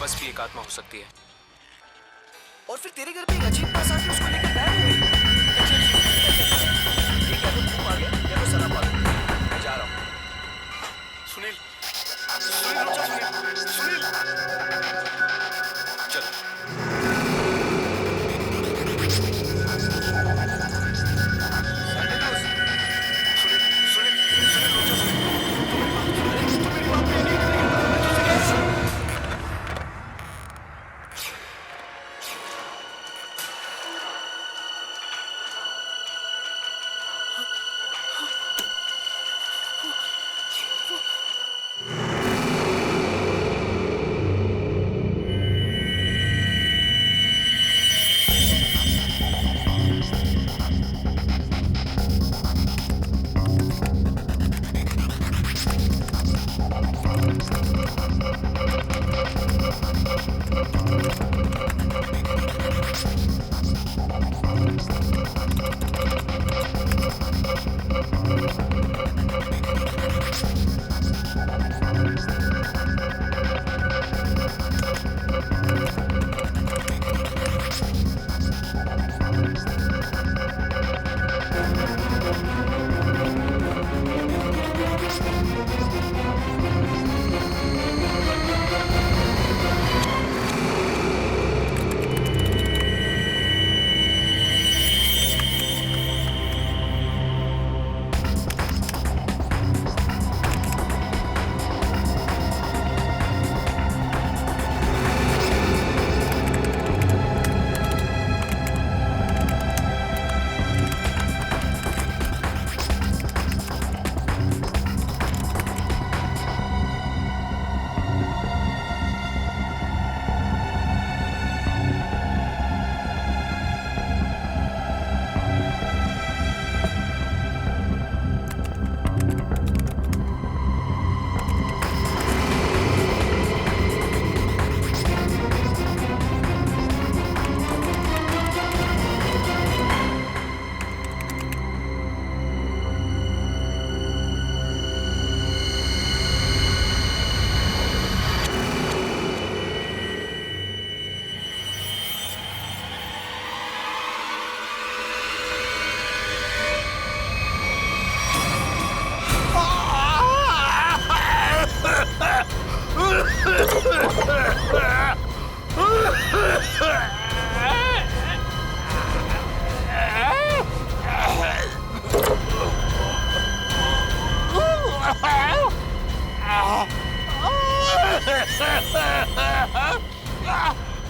बस भी एक आत्मा हो सकती है। और फिर तेरे घर पे एक अजीब पास आके उसको लेकर गायब हो गई। ये क्या तो धूप आ गया या तो सलाम आ गया। मैं जा रहा हूँ। सुनील, सुनील रुक जा, सुनील, सुनील। चलो। Santa Claus. सुनील, सुनील, सुनील रुक जा, सुनील। अरे तू मेरी बात क्यों नहीं कर रही? मैं तुझसे कह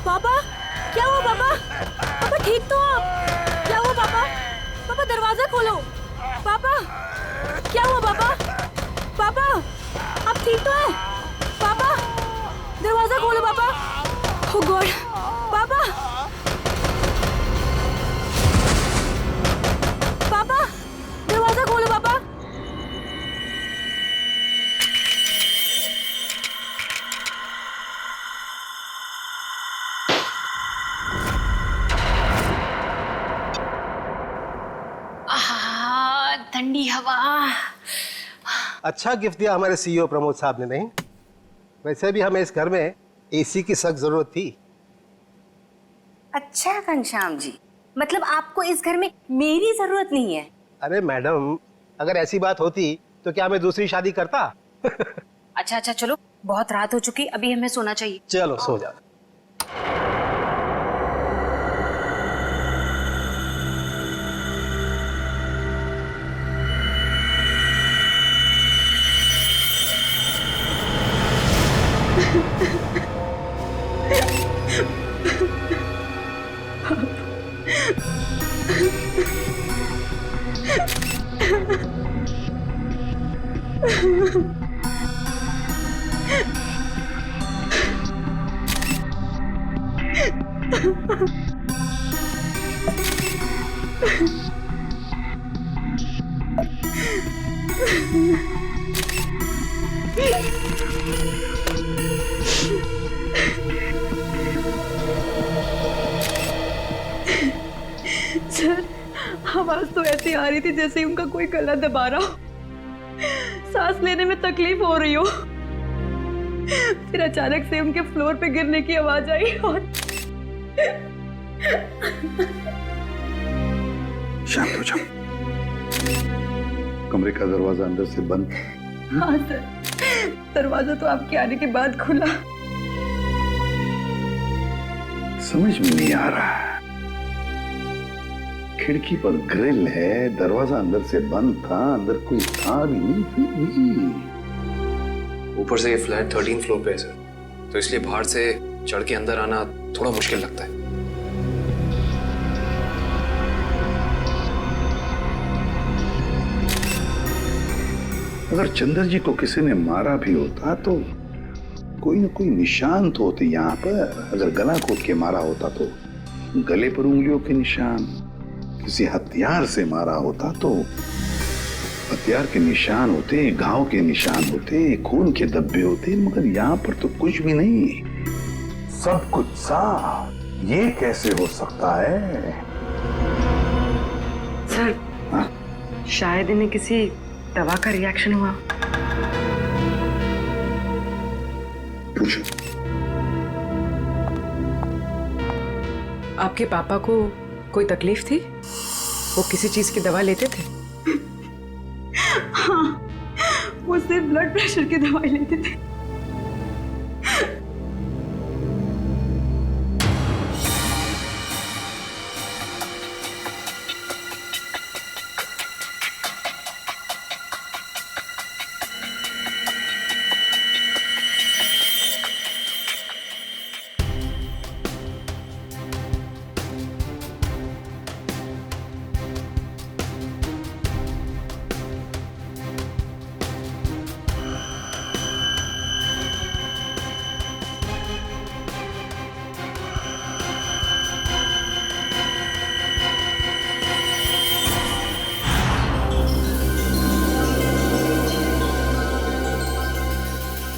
पापा, क्या हुआ पापा? पापा ठीक तो हो आप? क्या हुआ पापा? पापा दरवाजा खोलो। पापा, क्या हुआ पापा? पापा, आप ठीक तो है? पापा, दरवाजा खोलो पापा। ओह गॉड, पापा, पापा, दरवाजा खोलो पापा। ठंडी हवा। अच्छा गिफ्ट दिया हमारे सीईओ प्रमोद साहब ने। नहीं, वैसे भी हमें इस घर में एसी की सख्त जरूरत थी। अच्छा घनश्याम जी, मतलब आपको इस घर में मेरी जरूरत नहीं है? अरे मैडम, अगर ऐसी बात होती तो क्या मैं दूसरी शादी करता? अच्छा अच्छा चलो, बहुत रात हो चुकी, अभी हमें सोना चाहिए। चलो सो जाओ। सर, आवाज तो ऐसी आ रही थी जैसे उनका कोई गला दबा रहा हो। सांस लेने में तकलीफ हो रही हो। फिर अचानक से उनके फ्लोर पे गिरने की आवाज आई और शांत हो जाओ। कमरे का दरवाजा अंदर से बंद। हाँ सर, दरवाजा तो आपके आने के बाद खुला। समझ में नहीं आ रहा। खिड़की पर ग्रिल है, दरवाजा अंदर से बंद था, अंदर कोई था भी नहीं, फिर भी। ऊपर से ये फ्लैट 13 फ्लोर पे है सर, तो इसलिए बाहर से चढ़ के अंदर आना थोड़ा मुश्किल लगता है। अगर चंद्र जी को किसी ने मारा भी होता तो कोई न कोई निशान तो होते यहाँ पर। अगर गला घोट के मारा होता तो गले पर उंगलियों के निशान, किसी हथियार से मारा होता तो हथियार के निशान होते, घाव के निशान होते, खून के धब्बे होते, मगर यहाँ पर तो कुछ भी नहीं, सब कुछ साफ। ये कैसे हो सकता है? सर, हाँ? शायद इन्हें किसी दवा का रिएक्शन हुआ। पूछो। आपके पापा को कोई तकलीफ थी? वो किसी चीज की दवा लेते थे? हाँ, वो सिर्फ ब्लड प्रेशर की दवाई लेते थे।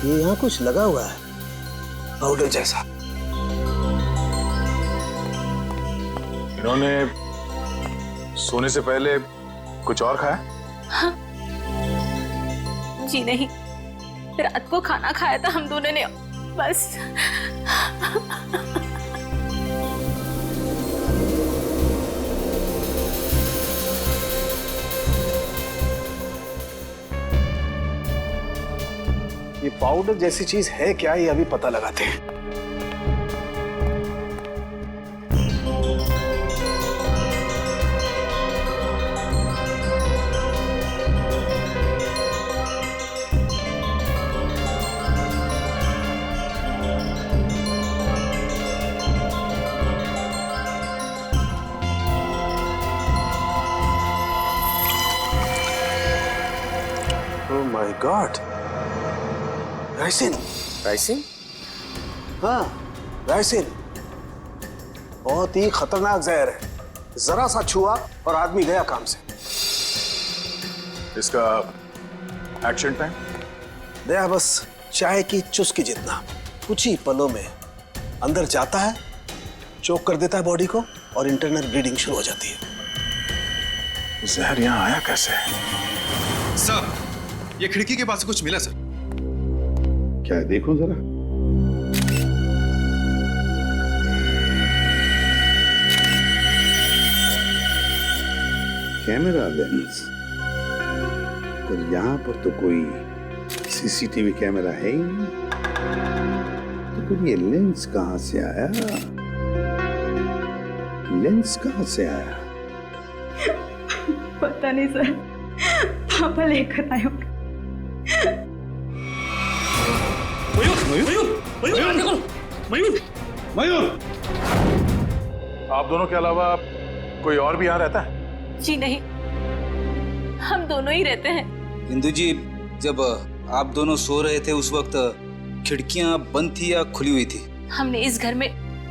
ये यहाँ कुछ लगा हुआ है, पाउडर जैसा। इन्होंने सोने से पहले कुछ और खाया? हाँ। जी नहीं, रात को खाना खाया था हम दोनों ने, बस। ये पाउडर जैसी चीज है क्या, ये अभी पता लगाते हैं। Oh my God, ricin. Ricin? हाँ, राइसिन बहुत ही खतरनाक जहर है। जरा सा छुआ और आदमी गया काम से। इसका एक्शन टाइम? दया बस चाय की चुस्की जितना। कुछ ही पलों में अंदर जाता है, चोक कर देता है बॉडी को और इंटरनल ब्लीडिंग शुरू हो जाती है। जहर यहाँ आया कैसे? सर, ये खिड़की के पास से कुछ मिला सर। क्या है, देखो जरा। Camera lens. पर यहाँ पर तो कोई सीसीटीवी कैमरा है ही नहीं, तो फिर ये लेंस कहाँ से आया? लेंस कहाँ से आया? पता नहीं सर, पापा लेकर आए होंगे। मयूर! आप दोनों के अलावा कोई और भी यहाँ रहता है? जी नहीं, हम दोनों ही रहते हैं। इंदु जी, जब आप दोनों सो रहे थे उस वक्त खिड़कियां बंद थी या खुली हुई थी? हमने इस घर में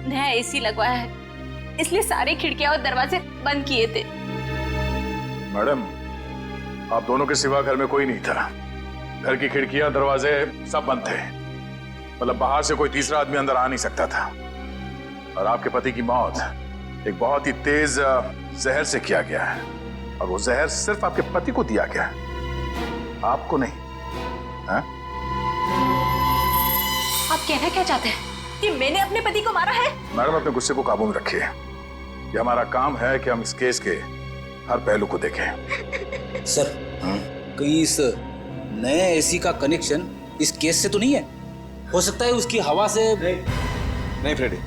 नया एसी लगवाया है, इसलिए सारी खिड़कियां और दरवाजे बंद किए थे। मैडम, आप दोनों के सिवा घर में कोई नहीं था। घर की खिड़कियां, दरवाजे सब बंद थे। मतलब बाहर से कोई तीसरा आदमी अंदर आ नहीं सकता था। और आपके पति की मौत एक बहुत ही तेज जहर से किया गया है, और वो जहर सिर्फ आपके पति को दिया गया है, आपको नहीं। हाँ? आप कहना क्या चाहते हैं कि मैंने अपने पति को मारा है? मैडम अपने गुस्से को काबू में रखिए। ये हमारा काम है कि हम इस केस के हर पहलू को देखें। सर कहीं इस नए एसी का कनेक्शन इस केस से तो नहीं है? हो सकता है उसकी हवा से। नहीं फ्रेडी,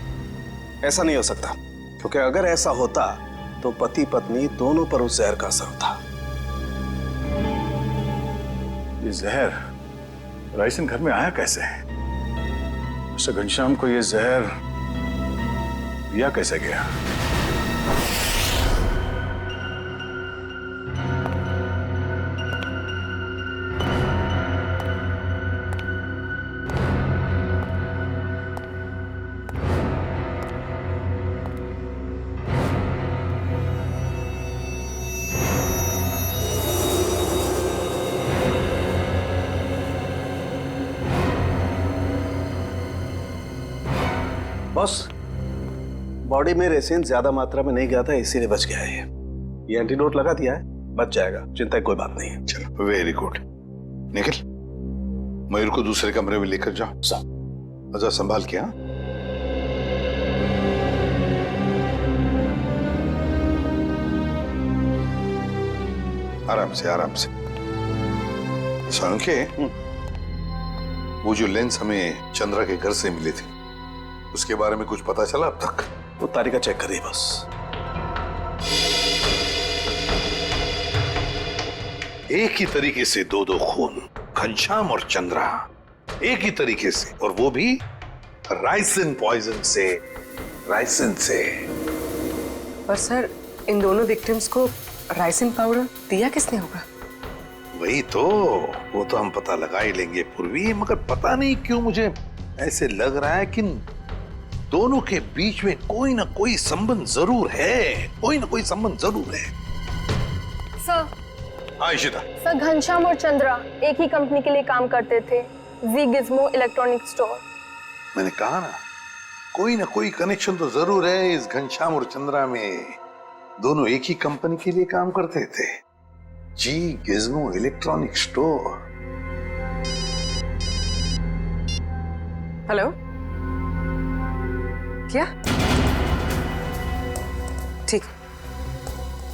ऐसा नहीं हो सकता, क्योंकि अगर ऐसा होता तो पति पत्नी दोनों पर उस जहर का असर होता। ये जहर रायसन घर में आया कैसे? मिस्टर घनश्याम को ये जहर दिया कैसे गया? बॉस, बॉडी में रेसिन ज्यादा मात्रा में नहीं गया था, इसीलिए बच गया है। ये एंटीडोट लगा दिया है, बच जाएगा, चिंता की कोई बात नहीं है। चलो, वेरी गुड। निखिल, मयूर को दूसरे कमरे में लेकर जाओ। अच्छा, संभाल के। हाँ, आराम से आराम से। सांके, वो जो लेंस हमें चंद्रा के घर से मिले थे, उसके बारे में कुछ पता चला अब तक? वो तालिका चेक करिए बस। एक ही तरीके से दो खून, घनश्याम और चंद्रा, एक ही तरीके से, और वो भी राइसिन पॉइजन से। राइसिन से। पर सर, इन दोनों विक्टिम्स को राइसिन पाउडर दिया किसने होगा? वही तो, वो तो हम पता लगा ही लेंगे पूर्वी, मगर पता नहीं क्यों मुझे ऐसे लग रहा है कि दोनों के बीच में कोई ना कोई संबंध जरूर है। कोई ना कोई संबंध जरूर है। सर, हाँ इशिता। सर घनश्याम और चंद्रा एक ही कंपनी के लिए काम करते थे, जी गिज़्मो इलेक्ट्रॉनिक स्टोर। मैंने कहा ना, कोई ना कोई कनेक्शन तो जरूर है इस घनश्याम और चंद्रा में। दोनों एक ही कंपनी के लिए काम करते थे, जी गिज़्मो इलेक्ट्रॉनिक स्टोर। हेलो, क्या? ठीक,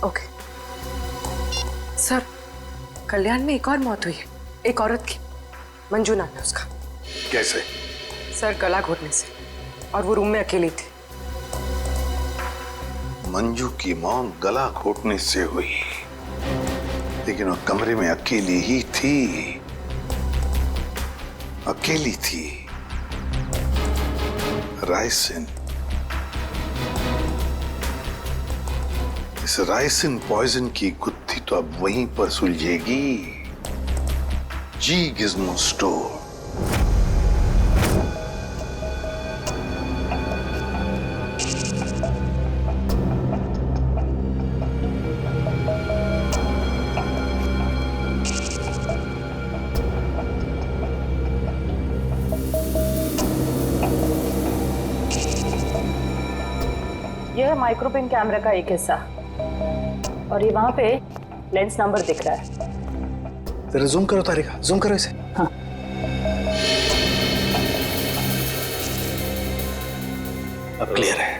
ओके। सर, कल्याण में एक और मौत हुई है, एक औरत की, मंजू नाम है उसका। कैसे? सर, गला घोटने से, और वो रूम में अकेली थी। मंजू की मौत गला घोटने से हुई, लेकिन वो कमरे में अकेली ही थी। अकेली थी। राइसिन, इस राइसिन पॉइजन की गुत्थी तो अब वहीं पर सुलझेगी, जी गिज़्मो स्टोर। यह है माइक्रोपिन कैमरा का एक हिस्सा, और ये वहां पे लेंस नंबर दिख रहा है। जरा जूम करो तारिका, जूम करो इसे। हाँ। अब क्लियर है।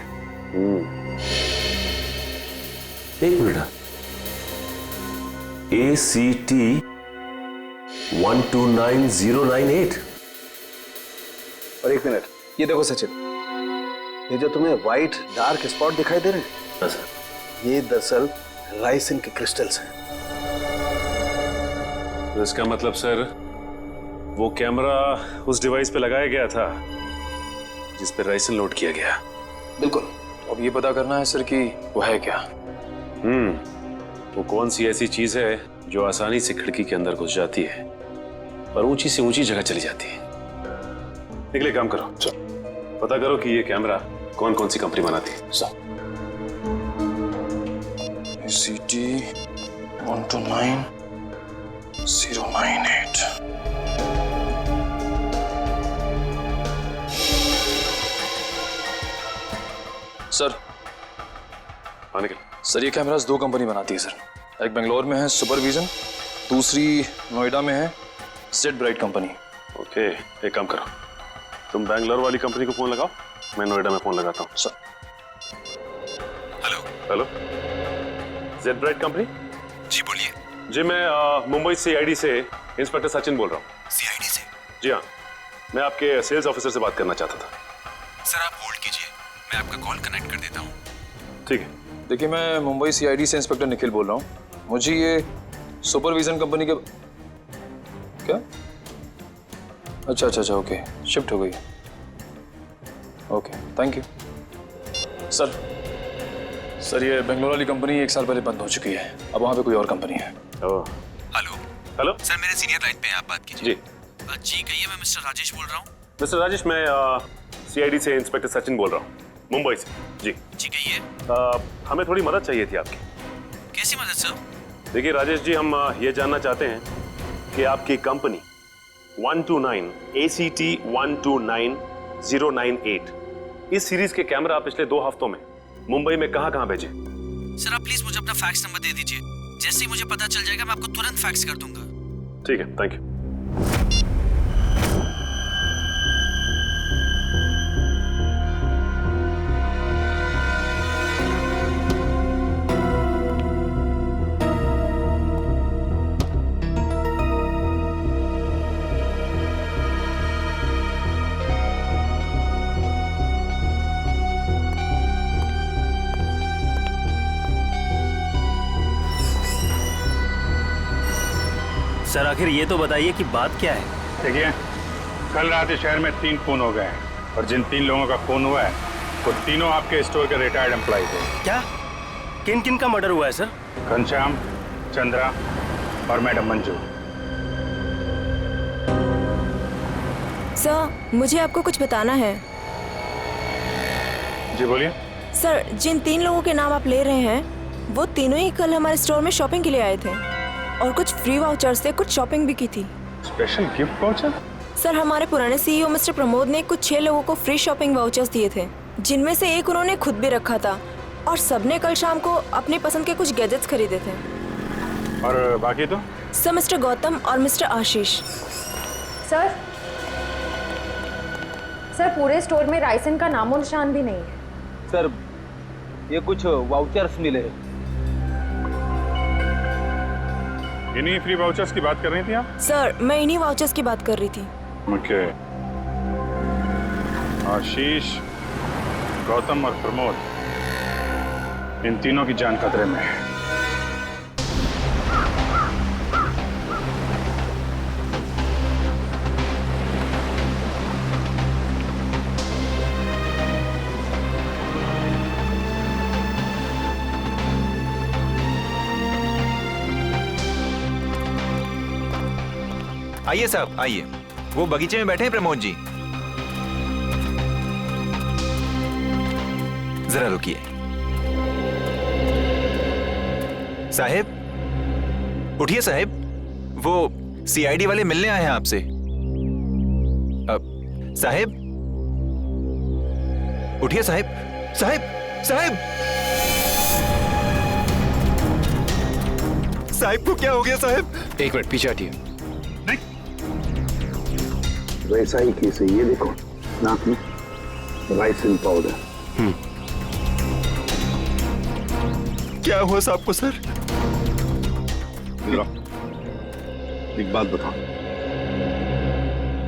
एक मिनट, ACT 129098। और एक मिनट, ये देखो सचिन, ये जो तुम्हें व्हाइट डार्क स्पॉट दिखाई दे रहे हैं, हाँ सर। ये दरअसल राइसिन के क्रिस्टल्स हैं। तो इसका मतलब सर, वो कैमरा उस डिवाइस पे लगाया गया था जिस पे राइसिन लोड किया गया। बिल्कुल। अब ये पता करना है सर कि वो है क्या। वो कौन सी ऐसी चीज है जो आसानी से खिड़की के अंदर घुस जाती है और ऊंची से ऊंची जगह चली जाती है। निकले, काम करो, पता करो कि ये कैमरा कौन कौन सी कंपनी बनाती है। ACT 129098। सर, हाँ निकल। सर ये कैमरास दो कंपनी बनाती है सर। एक बेंगलोर में है सुपरविजन, दूसरी नोएडा में है सेट ब्राइट कंपनी। ओके, एक काम करो, तुम बैंगलोर वाली कंपनी को फोन लगाओ, मैं नोएडा में फोन लगाता हूँ। Sir. Hello. Hello, Z bright company? जी बोलिए। जी मैं मुंबई सीआईडी से इंस्पेक्टर सचिन बोल रहा हूँ। सीआईडी से? जी हाँ, मैं आपके सेल्स ऑफिसर से बात करना चाहता था। सर आप होल्ड कीजिए, मैं आपका कॉल कनेक्ट कर देता हूँ। ठीक है। देखिए मैं मुंबई सीआईडी से इंस्पेक्टर निखिल बोल रहा हूँ। मुझे ये सुपरविजन कंपनी के क्या? अच्छा ओके, शिफ्ट हो गई। Okay thank you. सर ये बेंगलोर वाली कंपनी 1 साल पहले बंद हो चुकी है, अब वहाँ पे कोई और कंपनी है। हेलो। हेलो सर मेरे सीनियर लाइन पे हैं, आप बात कीजिए। जी जी कहिए, मैं मिस्टर राजेश बोल रहा हूँ। मिस्टर राजेश, मैं सीआईडी से इंस्पेक्टर सचिन बोल रहा हूँ, मुंबई से। जी जी कहिए। हमें थोड़ी मदद चाहिए थी आपकी। कैसी मदद सर? देखिए राजेश जी, हम ये जानना चाहते हैं कि आपकी कंपनी 129 ACT 129098 इस सीरीज के कैमरा पिछले 2 हफ्तों में मुंबई में कहां भेजे? सर आप प्लीज मुझे अपना फैक्स नंबर दे दीजिए, जैसे ही मुझे पता चल जाएगा मैं आपको तुरंत फैक्स कर दूंगा। ठीक है, थैंक यू। सर आखिर ये तो बताइए कि बात क्या है? देखिए, कल रात इस शहर में 3 खून हो गए हैं और जिन 3 लोगों का खून हुआ है वो तीनों आपके स्टोर के रिटायर्ड एम्प्लॉय थे। क्या? किन किन का मर्डर हुआ है सर? घनश्याम, चंद्रा और मैडम मंजू। सर मुझे आपको कुछ बताना है। जी बोलिए। सर जिन 3 लोगों के नाम आप ले रहे हैं वो तीनों ही कल हमारे स्टोर में शॉपिंग के लिए आए थे और कुछ फ्री वाउचर से कुछ शॉपिंग भी की थी। Special gift voucher? सर हमारे पुराने सीईओ मिस्टर प्रमोद ने कुछ 6 लोगों को फ्री शॉपिंग वाउचर्स दिए थे, जिनमें से एक उन्होंने खुद भी रखा था और सबने कल शाम को अपनी पसंद के कुछ गैजेट्स खरीदे थे। और बाकी तो? सर मिस्टर गौतम और मिस्टर आशीष। सर पूरे स्टोर में राइसन का नामो निशान भी नहीं है। सर ये कुछ वाउचर्स मिले हैं। इन्हीं फ्री वाउचर्स की बात कर रही थी आप? सर मैं इन्हीं वाउचर्स की बात कर रही थी। ओके। आशीष, गौतम और प्रमोद, इन तीनों की जान खतरे में है। आइए साहब आइए, वो बगीचे में बैठे हैं प्रमोद जी। जरा रुकिए। साहब उठिए साहब, वो सीआईडी वाले मिलने आए हैं आपसे। साहब उठिए साहब। साहब साहब साहब को क्या हो गया साहब? एक मिनट पीछे हटिए। वैसा ही केस है, ये देखो नाक में राइसिन पाउडर। क्या हुआ साहब को सर? एक बात बताओ,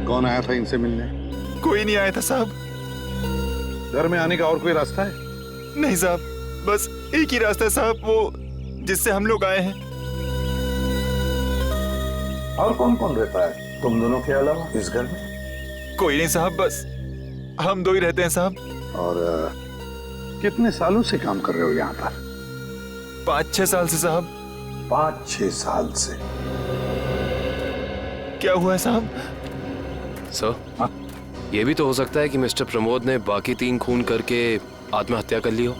कौन आया था इनसे मिलने? कोई नहीं आया था साहब। घर में आने का और कोई रास्ता है? नहीं साहब, बस एक ही रास्ता है साहब, वो जिससे हम लोग आए हैं। और कौन कौन रहता है तुम दोनों के अलावा इस घर में? कोई नहीं साहब, बस हम 2 ही रहते हैं साहब। और कितने सालों से काम कर रहे हो यहाँ पर? 5-6 साल से साहब। 5-6 साल से? क्या हुआ है साहब? सर ये भी तो हो सकता है कि मिस्टर प्रमोद ने बाकी 3 खून करके आत्महत्या कर ली हो।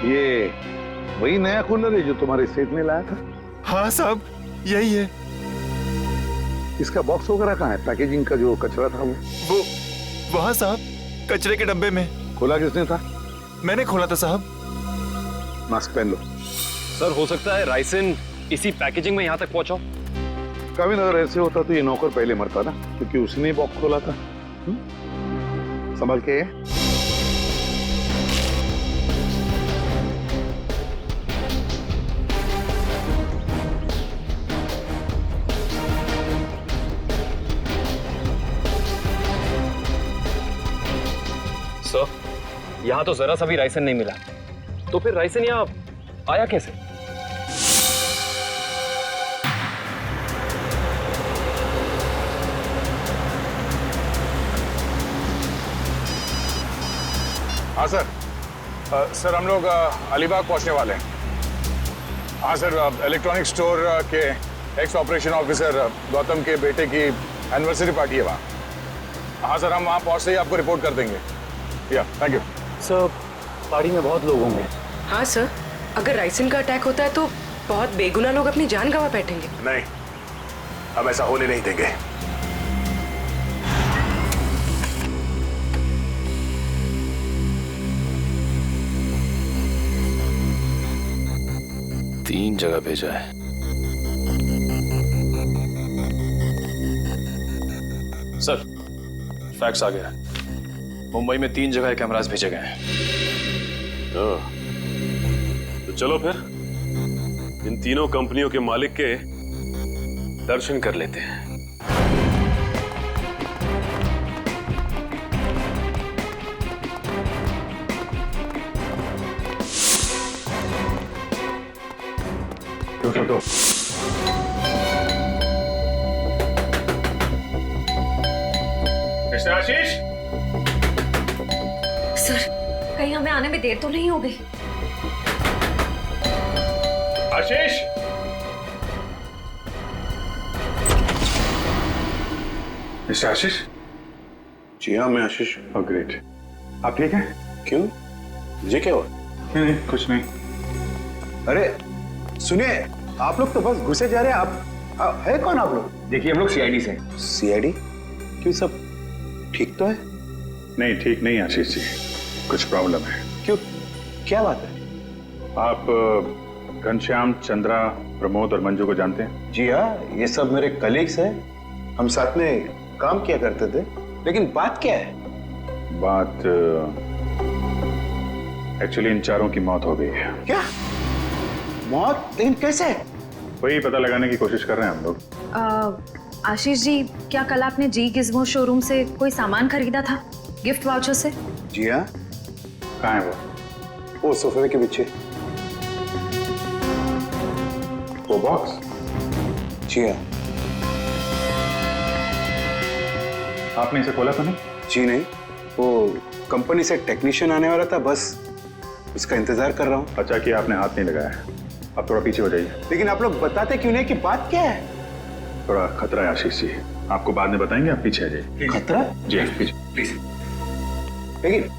ये वही नया कूलर है जो तुम्हारे सेट में लाया था? हाँ साहब यही है। इसका बॉक्स वगैरह कहाँ है? पैकेजिंग का जो कचरा था वो वहाँ साहब, कचरे के डब्बे में। खोला किसने था? मैंने खोला था साहब। मास्क पहन लो, सर हो सकता है राइसन इसी पैकेजिंग में यहाँ तक पहुंचा। काविन, अगर ऐसे होता तो ये नौकर पहले मरता ना, क्योंकि उसने ही बॉक्स खोला था। संभाल के। सर यहाँ तो जरा सा भी राइसन नहीं मिला, तो फिर राइसन यहाँ आया कैसे? हाँ सर। सर हम लोग अलीबाग पहुंचने वाले हैं। हाँ सर, इलेक्ट्रॉनिक स्टोर के एक्स ऑपरेशन ऑफिसर गौतम के बेटे की एनिवर्सरी पार्टी है वहाँ। हाँ सर, हम वहाँ पहुँचते ही आपको रिपोर्ट कर देंगे। या थैंक यू सर। पार्टी में बहुत लोग होंगे। हाँ सर, अगर राइसन का अटैक होता है तो बहुत बेगुनाह लोग अपनी जान गंवा बैठेंगे। नहीं, हम ऐसा होने नहीं देंगे। तीन जगह भेजा है। सर फैक्स आ गया। मुंबई में 3 जगह कैमरास भेजे गए हैं। तो चलो फिर इन तीनों कंपनियों के मालिक के दर्शन कर लेते हैं। तो मिस्टर आशीष, सर कहीं हमें आने में देर तो नहीं हो गई? आशीष, मिस्टर आशीष। जी हाँ, मैं आशीष। Oh great. आप ठीक हैं? क्यों, मुझे क्या हुआ? नहीं, कुछ नहीं। अरे सुनिए, आप लोग तो बस घुसे जा रहे हैं। आप है कौन आप लोग? देखिए, हम लोग सीआईडी से। सीआईडी? क्यों, सब ठीक तो है? नहीं, ठीक नहीं आशीष जी, कुछ प्रॉब्लम है। क्यों, क्या बात है? आप घनश्याम, चंद्रा, प्रमोद और मंजू को जानते हैं? जी हाँ, ये सब मेरे कलीग्स हैं। हम साथ में काम किया करते थे। लेकिन बात क्या है? बात एक्चुअली इन चारों की मौत हो गई है। क्या मौत? लेकिन कैसे? वही पता लगाने की कोशिश कर रहे हैं हम लोग। आशीष जी, क्या कल आपने जी गिज़्मो शोरूम से कोई सामान खरीदा था गिफ्ट वाउचर से? जी हाँ। कहाँ है वो सोफे के पीछे। वो बॉक्स? जी हाँ। आपने इसे खोला तो नहीं? जी नहीं, वो कंपनी से टेक्नीशियन आने वाला था, बस उसका इंतजार कर रहा हूँ। अच्छा कि आपने हाथ नहीं लगाया। आप थोड़ा पीछे हो जाइए। लेकिन आप लोग बताते क्यों नहीं कि बात क्या है? थोड़ा खतरा है आशीष जी, आपको बाद में बताएंगे, आप पीछे आ जाइए। खतरा? जी पीछे प्लीज। लेकिन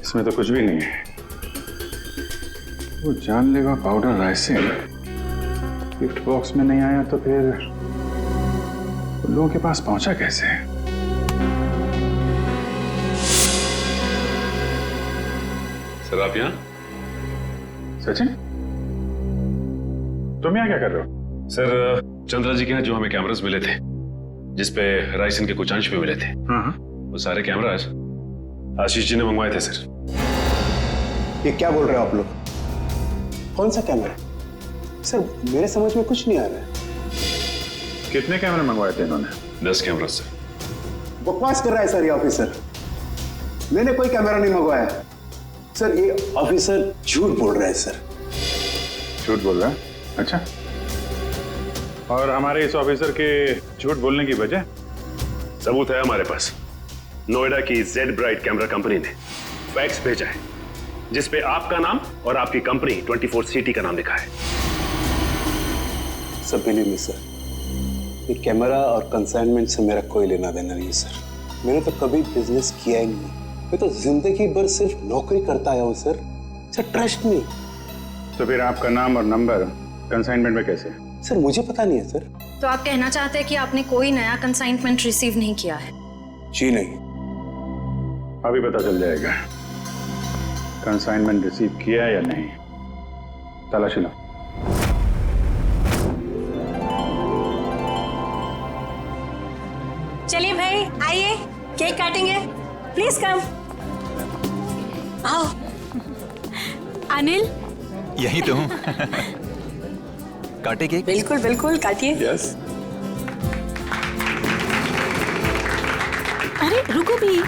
इसमें तो कुछ भी नहीं है। वो जानलेवा पाउडर राइसिन गिफ्ट बॉक्स में नहीं आया तो फिर लोगों के पास पहुंचा कैसे? सर आप यहाँ? सचिन, तुम यहाँ क्या कर रहे हो? सर चंद्रा जी के यहाँ जो हमें कैमरास मिले थे जिसपे राइसन के कुछ अंश भी मिले थे, वो सारे कैमरास आशीष जी ने मंगवाए थे सर। ये क्या बोल रहे हो आप लोग? कौन सा कैमरा? सर मेरे समझ में कुछ नहीं आ रहा है। कितने कैमरे मंगवाए थे इन्होंने? 10 कैमरा सर। बकवास कर रहा है सर ये ऑफिसर। मैंने कोई कैमरा नहीं मंगवाया सर। ये ऑफिसर झूठ बोल रहा है सर। झूठ बोल रहा है? अच्छा, और हमारे इस ऑफिसर के झूठ बोलने की वजह? सबूत है हमारे पास। नोएडा की जेड ब्राइट कैमरा कंपनी ने फैक्स भेजा है जिसपे आपका नाम और आपकी कंपनी 24 सिटी का नाम लिखा है। सब बिलीव मी सर, ये कैमरा और कंसाइनमेंट से मेरा कोई लेना देना नहीं है सर। मैंने तो कभी बिजनेस किया ही नहीं। मैं तो जिंदगी भर सिर्फ नौकरी करता आया हूँ सर। ट्रस्ट नहीं। तो फिर आपका नाम और नंबर कंसाइनमेंट में कैसे? सर मुझे पता नहीं है सर। तो आप कहना चाहते हैं कि आपने कोई नया कंसाइनमेंट रिसीव नहीं किया है? जी नहीं। अभी पता चल जाएगा कंसाइनमेंट रिसीव किया या नहीं। तलाशी लो। चलिए भाई आइए, केक काटेंगे। Please come. आओ। अनिल, यही तो हूँ। काटे केक? बिल्कुल बिल्कुल काटिए। यस। अरे रुको भी।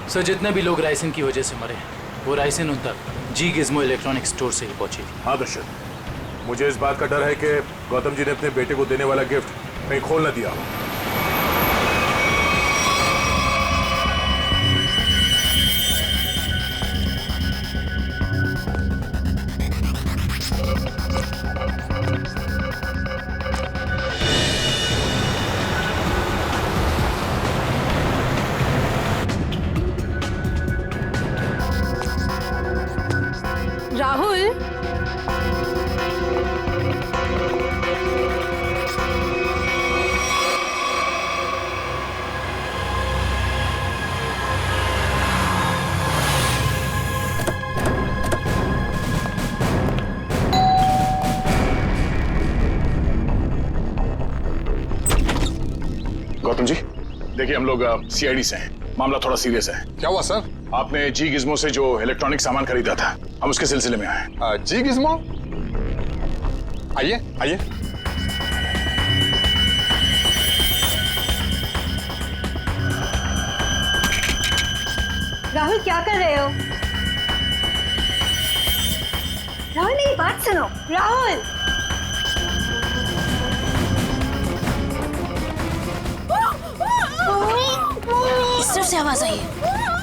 सर जितने भी लोग राइसन की वजह से मरे वो राइसन उन तक जी गिज़्मो इलेक्ट्रॉनिक स्टोर से ही पहुंची थी। हाँ दर्शक, मुझे इस बात का डर है कि गौतम जी ने अपने बेटे को देने वाला गिफ्ट कहीं खोल न दिया। राहुल, गौतम जी देखिए, हम लोग सीआईडी से हैं। मामला थोड़ा सीरियस है। क्या हुआ सर? आपने जी गिज़्मो से जो इलेक्ट्रॉनिक सामान खरीदा था, हम उसके सिलसिले में आए। जी गिज़्मो? आइए आइए। राहुल क्या कर रहे हो? राहुल मेरी बात सुनो। राहुल इस तरफ से आवाज आई है।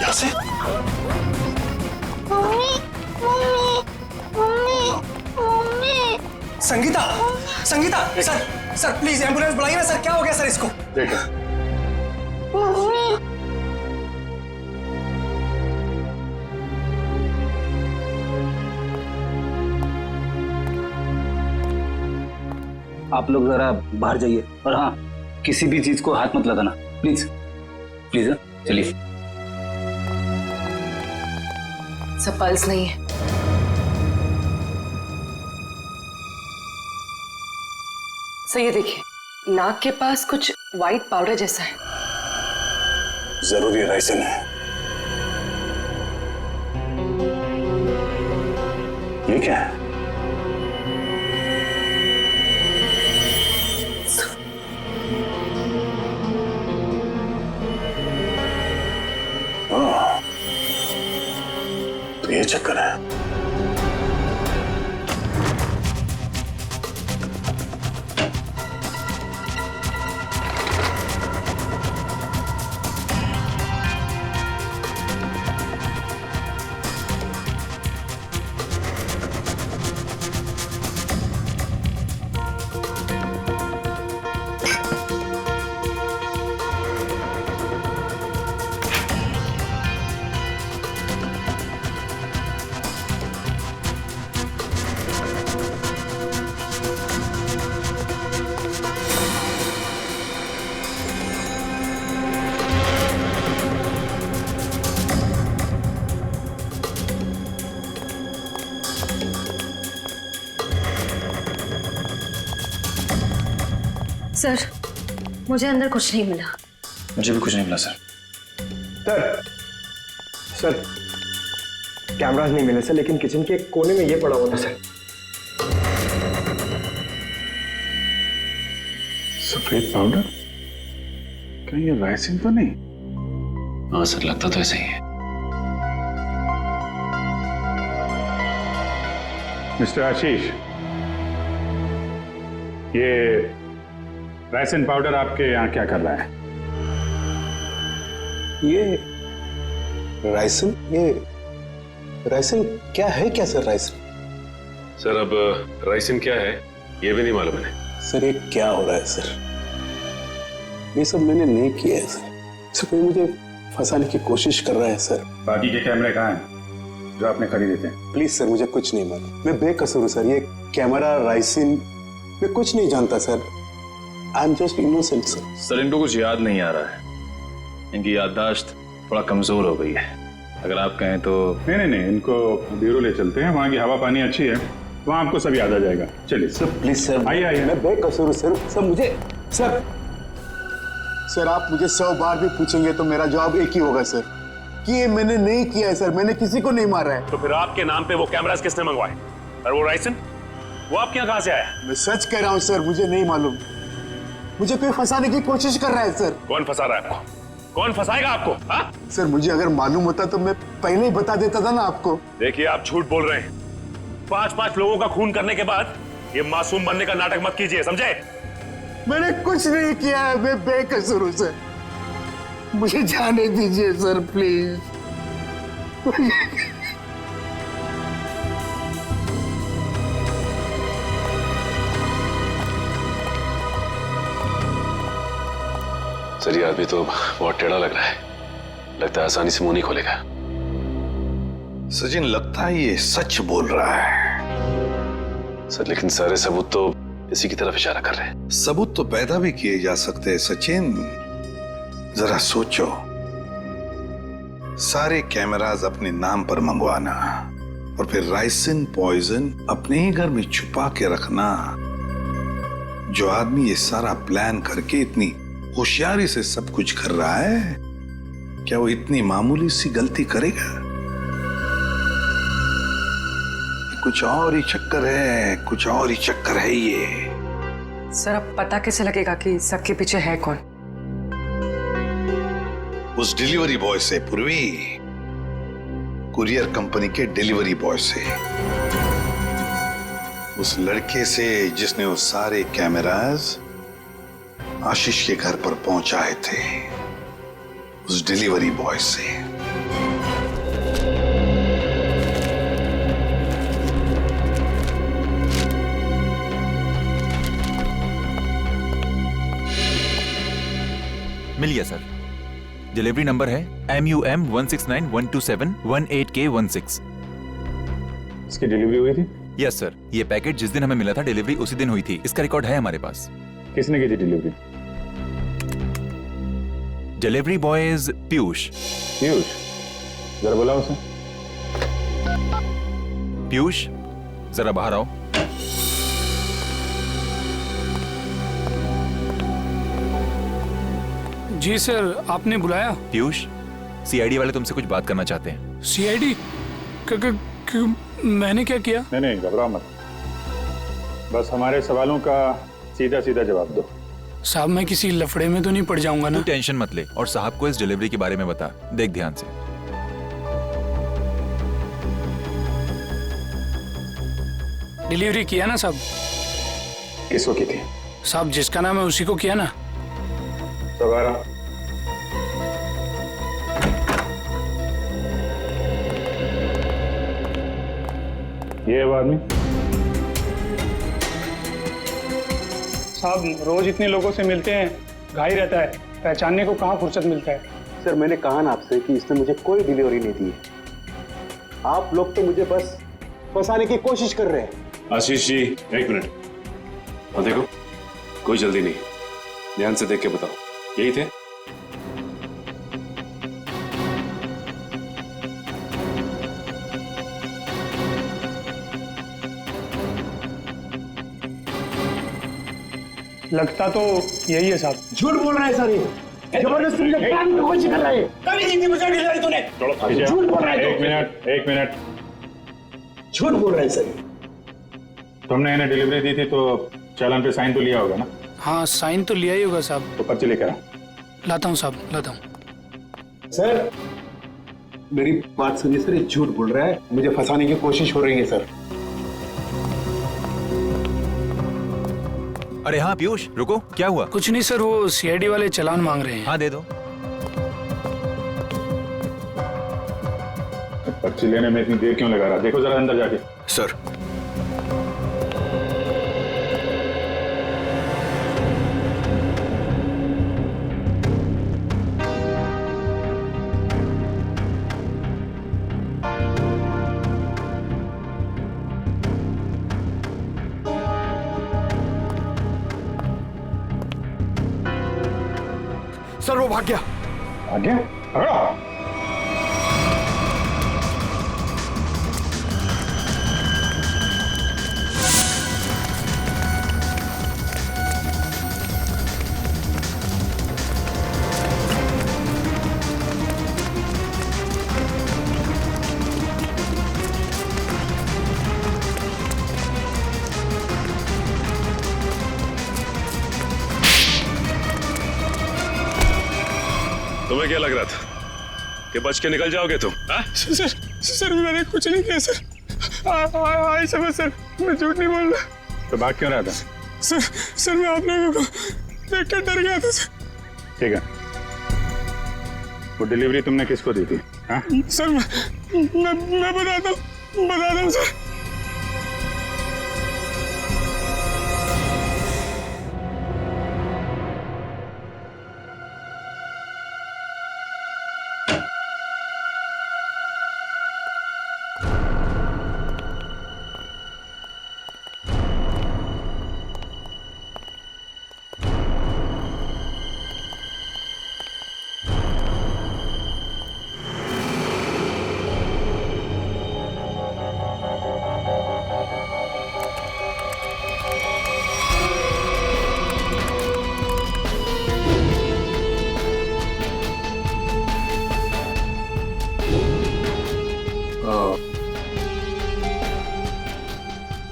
यहाँ से? Sangeeta, Sangeeta, sir please ambulance बुलाइए ना सर। क्या हो गया सर इसको? देखा आप लोग जरा बाहर जाइए और हाँ, किसी भी चीज को हाथ मत लगाना प्लीज प्लीज। चलिए। सब पल्स नहीं है। सर ये देखिए, नाक के पास कुछ व्हाइट पाउडर जैसा है। जरूरी राइसन है। ये क्या है? तो ये चक्कर है। सर, मुझे अंदर कुछ नहीं मिला। मुझे भी कुछ नहीं मिला सर। सर कैमरास नहीं मिले सर, लेकिन किचन के कोने में ये पड़ा हुआ था सर। सफेद पाउडर? कहीं ये राइसिन तो नहीं? हाँ सर, लगता तो ऐसा ही है। मिस्टर आशीष, ये राइसिन पाउडर आपके यहाँ क्या कर रहा है? ये राइसिन क्या है? क्या सर राइसिन? सर अब राइसिन क्या है ये भी नहीं मालूम है। सर ये क्या हो रहा है सर? ये सब मैंने नहीं किया है सर। सर कोई मुझे फंसाने की कोशिश कर रहा है सर। बाकी के कैमरे कहाँ हैं जो आपने खरीदे थे? प्लीज सर, मुझे कुछ नहीं मालूम, मैं बेकसूर हूँ सर। ये कैमरा, राइसिन, मैं कुछ नहीं जानता sir. I am just innocent sir. Sir इनको कुछ याद नहीं आ रहा है, इनकी याददाश्त थोड़ा कमजोर हो गई है। अगर आप कहें तो। नहीं, इनको ब्यूरो ले चलते हैं, वहाँ की हवा पानी अच्छी है, वहाँ आपको सब याद आ जाएगा। चलिए सर प्लीज सर, आइए। मैं बेकसूर हूँ सर। सर मुझे सर आप मुझे 100 बार भी पूछेंगे तो मेरा जवाब एक ही होगा सर, कि ये मैंने नहीं किया है सर। मैंने किसी को नहीं मारा है। तो फिर आपके नाम पे वो कैमरास किसने मंगवाए? और वो राइसन, वो आपके यहाँ कहाँ से आया? मैं सच कह रहा हूँ सर, मुझे नहीं मालूम। मुझे कोई फंसाने की कोशिश कर रहा है सर। कौन फंसा रहा है आपको? कौन फंसाएगा आपको? हाँ? सर मुझे अगर मालूम होता तो मैं पहले ही बता देता था ना आपको। देखिए आप झूठ बोल रहे हैं। 5-5 लोगों का खून करने के बाद ये मासूम बनने का नाटक मत कीजिए, समझे? मैंने कुछ नहीं किया है, मैं बेकसूर हूं सर। मुझे जाने दीजिए सर प्लीज। सर ये आदमी तो बहुत टेढ़ा लग रहा है, लगता है आसानी से मुंह नहीं खोलेगा। सचिन, लगता है ये सच बोल रहा है। सर लेकिन सारे सबूत तो इसी की तरफ इशारा कर रहे हैं। सबूत तो पैदा भी किए जा सकते हैं सचिन। जरा सोचो, सारे कैमरास अपने नाम पर मंगवाना और फिर राइसिन पॉइजन अपने ही घर में छुपा के रखना। जो आदमी ये सारा प्लान करके इतनी होशियारी से सब कुछ कर रहा है, क्या वो इतनी मामूली सी गलती करेगा? कुछ और ही चक्कर है, कुछ और ही चक्कर है ये। सर अब पता कैसे लगेगा कि सबके पीछे है कौन? उस डिलीवरी बॉय से पूर्वी, कुरियर कंपनी के डिलीवरी बॉय से, उस लड़के से जिसने वो सारे कैमरास आशीष के घर पर पहुंचाए थे, उस डिलीवरी बॉय से। मिल गया सर। डिलीवरी नंबर है MUM 169127128K16। इसकी डिलीवरी हुई थी? यस सर, ये पैकेट जिस दिन हमें मिला था डिलीवरी उसी दिन हुई थी। इसका रिकॉर्ड है हमारे पास। किसने की थी delivery? Delivery boy is Piyush. Piyush? जरा बुलाओ उसे। पीयूष जरा बाहर आओ। जी सर, आपने बुलाया? पीयूष, CID वाले तुमसे कुछ बात करना चाहते हैं। CID? मैंने क्या किया? नहीं, घबराओ मत, बस हमारे सवालों का सीधा सीधा जवाब दो। साहब मैं किसी लफड़े में तो नहीं पड़ जाऊंगा ना? तू टेंशन मत ले और साहब को इस डिलीवरी के बारे में बता। देख ध्यान से। डिलीवरी किया ना साहब? किसको की थी? साहब जिसका नाम है उसी को किया ना। सवारा ये वो आदमी? साहब रोज इतने लोगों से मिलते हैं, घाई रहता है, पहचानने को कहाँ फुर्सत मिलता है। सर मैंने कहा ना आपसे कि इसने मुझे कोई डिलीवरी नहीं दी है। आप लोग तो मुझे बस फंसाने की कोशिश कर रहे हैं। आशीष जी 1 मिनट, और देखो कोई जल्दी नहीं, ध्यान से देख के बताओ, यही थे? लगता तो यही है साहब। झूठ बोल रहा है सर ये, जबरदस्ती मुझे काम की कोशिश कर रहा है। कभी नहीं मुझे ढिलाई तूने। झूठ बोल रहा है। एक मिनट झूठ बोल रहा है सर। तुमने इन्हें डिलीवरी दी थी तो चालान पे साइन तो लिया होगा ना? हाँ साइन तो लिया ही होगा साहब। तो पर्ची लेकर आ। लाता हूँ साहब, लाता हूँ। सर मेरी बात सुनिए सर, ये झूठ बोल रहा है, मुझे फंसाने की कोशिश हो रही है सर। अरे हाँ पीयूष रुको, क्या हुआ? कुछ नहीं सर, वो सीआईडी वाले चालान मांग रहे हैं। हाँ दे दो। पर्ची लेने में इतनी देर क्यों लगा रहा? देखो जरा अंदर जाके। सर सर वो भाग गया। भाग गया? पकड़ो। तुम्हें क्या लग रहा था कि बच के निकल जाओगे तुम? सर मैंने कुछ नहीं किया सर। आई समझ सर, मैं झूठ नहीं बोल रहा। तो भाग क्यों रहा था? सर मैं आप लोगों को देख कर डर गया था सर। ठीक है, वो डिलीवरी तुमने किसको दी थी? हाँ? सर मैं बताता हूँ सर।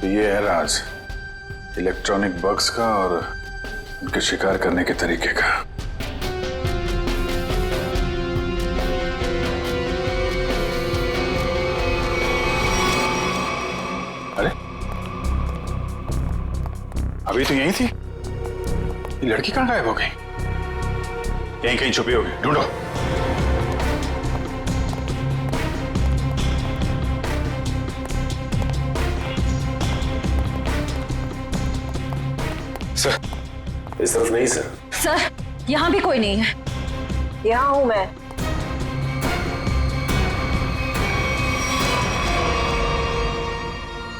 ये है राज इलेक्ट्रॉनिक बग्स का और उनके शिकार करने के तरीके का। अरे अभी तो यही थी, ये लड़की कहां गायब हो गई? यहीं कहीं छुपी होगी, ढूंढो। सर इस तरफ नहीं सर। सर यहाँ भी कोई नहीं है। यहाँ हूं मैं।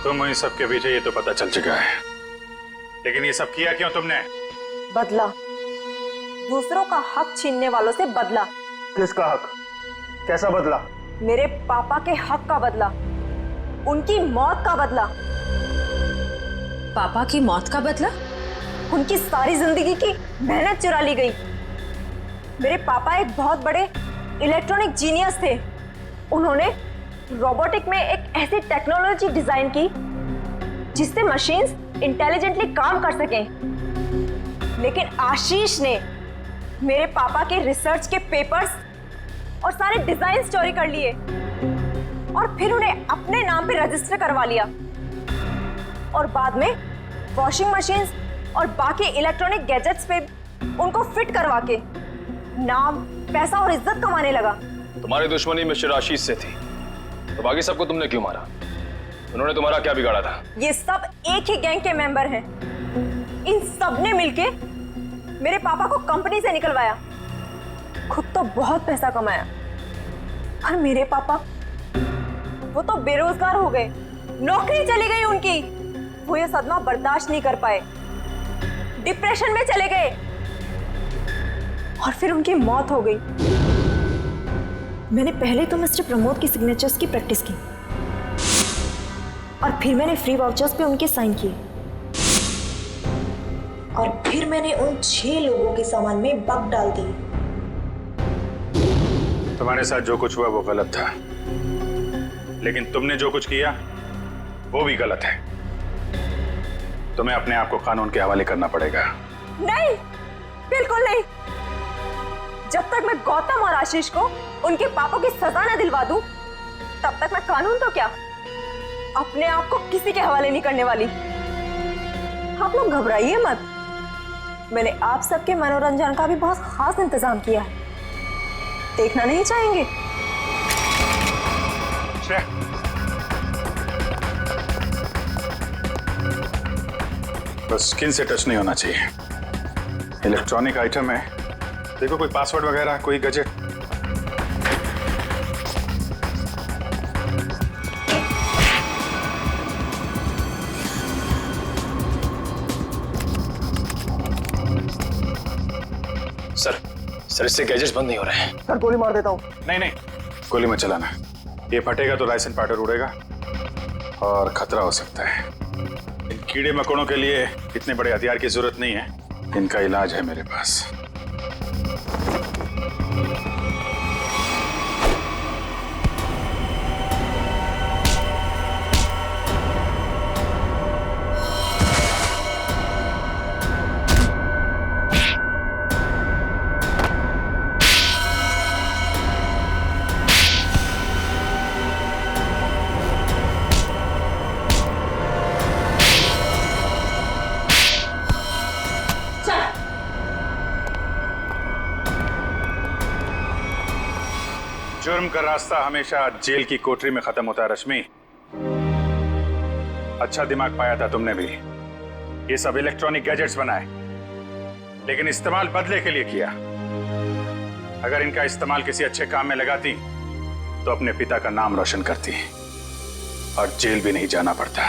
तुम इन सब के पीछे, ये तो पता चल चुका है, लेकिन ये सब किया क्यों तुमने? बदला, दूसरों का हक छीनने वालों से बदला। किसका हक? कैसा बदला? मेरे पापा के हक का बदला, उनकी मौत का बदला। पापा की मौत का बदला? उनकी सारी जिंदगी की मेहनत चुरा ली गई। मेरे पापा एक बहुत बड़े इलेक्ट्रॉनिक जीनियस थे। उन्होंने रोबोटिक में एक ऐसी टेक्नोलॉजी डिजाइन की जिससे मशीन्स इंटेलिजेंटली काम कर सकें। लेकिन आशीष ने मेरे पापा के रिसर्च के पेपर्स और सारे डिजाइन चोरी कर लिए और फिर उन्हें अपने नाम पे रजिस्टर करवा लिया और बाद में वॉशिंग मशीन्स और बाकी इलेक्ट्रॉनिक गैजेट्स पे उनको फिट करवा के नाम, पैसा और इज्जत कमाने लगा। तुम्हारी दुश्मनी मिस्टर आशीष से थी, तो बाकी सबको तुमने क्यों मारा? उन्होंने तुम्हारा क्या बिगाड़ा था? ये सब एक ही गैंग के मेंबर हैं। इन सब ने मिलके मेरे पापा को कंपनी से निकलवाया, खुद तो बहुत पैसा कमाया, और मेरे पापा वो तो बेरोजगार हो गए, नौकरी चली गई उनकी। वो ये सदमा बर्दाश्त नहीं कर पाए, डिप्रेशन में चले गए और फिर उनकी मौत हो गई। मैंने पहले तो मिस्टर प्रमोद की सिग्नेचर्स की प्रैक्टिस की और फिर मैंने फ्री वाउचर्स पे उनके साइन किए और फिर मैंने उन 6 लोगों के सामान में बग डाल दी। तुम्हारे साथ जो कुछ हुआ वो गलत था, लेकिन तुमने जो कुछ किया वो भी गलत है। तुम्हें अपने आप को कानून के हवाले करना पड़ेगा। नहीं, बिल्कुल नहीं। जब तक मैं गौतम और आशीष को उनके पापों की सजा न दिलवा दूं, तब तक मैं कानून तो क्या, अपने आप को किसी के हवाले नहीं करने वाली। आप लोग घबराइए मत, मैंने आप सबके मनोरंजन का भी बहुत खास इंतजाम किया है। देखना नहीं चाहेंगे? बस स्किन से टच नहीं होना चाहिए। इलेक्ट्रॉनिक आइटम है, देखो कोई पासवर्ड वगैरह, कोई गैजेट। सर इससे गैजेट्स बंद नहीं हो रहे हैं। सर गोली मार देता हूँ। नहीं नहीं, गोली मत चलाना। ये फटेगा तो राइसन पाउडर उड़ेगा और खतरा हो सकता है। इन कीड़े मकोड़ों के लिए इतने बड़े हथियार की जरूरत नहीं है, इनका इलाज है मेरे पास। जुर्म का रास्ता हमेशा जेल की कोठरी में खत्म होता है रश्मि। अच्छा दिमाग पाया था तुमने भी। ये सब इलेक्ट्रॉनिक गैजेट्स बनाए, लेकिन इस्तेमाल बदले के लिए किया। अगर इनका इस्तेमाल किसी अच्छे काम में लगाती तो अपने पिता का नाम रोशन करती और जेल भी नहीं जाना पड़ता।